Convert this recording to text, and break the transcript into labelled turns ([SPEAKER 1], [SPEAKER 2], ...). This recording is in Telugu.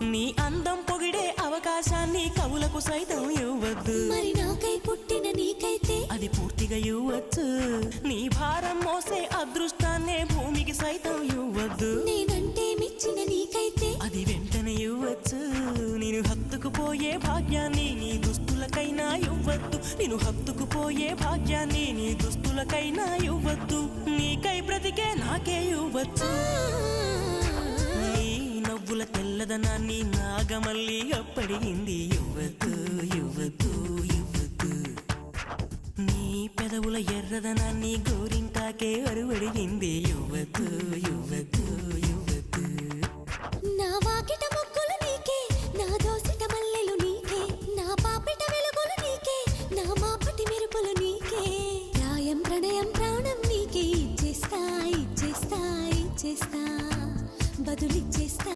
[SPEAKER 1] నీ అందం పొగిడే అవకాశాన్ని కవులకు సైతం ఇవ్వద్దు.
[SPEAKER 2] మరి నాకై పుట్టిన నీకైతే
[SPEAKER 1] అది పూర్తిగా ఇవ్వచ్చు. నీ భారం మోసే అదృష్టాన్నే భూమికి సైతం ఇవ్వద్దు.
[SPEAKER 2] నేనంటే మెచ్చిన నీకైతే
[SPEAKER 1] అది వెంటనే ఇవ్వచ్చు. నేను హత్తుకుపోయే భాగ్యాన్ని నీ దుస్తులకైనా ఇవ్వద్దు. నేను హత్తుకుపోయే భాగ్యాన్ని నీ దుస్తులకైనా ఇవ్వద్దు. నీకై బ్రతికే నాకే ఇవ్వచ్చు. నీ నవ్వుల తెల్లదనాన్ని నాగమల్లి అప్పడిగింది. ఇవ్వద్దు ఇవ్వద్దు ఇవ్వద్దు. నీ పెదవుల ఎర్రదనాన్ని గోరింటాకే అరువడిగింది. ఇవ్వద్దు ఇవ్వద్దు ఇవ్వద్దు.
[SPEAKER 2] నా వాకిట మొక్కులు నీకే, నా దోసిట మల్లెలు నీకే, నా పాపిట వెలుగులు నీకే, నా మాపటి మెరుపులు నీకే. ప్రాయం ప్రణయం ప్రాణం నీకే. ఇచ్చేస్తా ఇచ్చేస్తా ఇచ్చేస్తా బదులిచ్చేస్తా.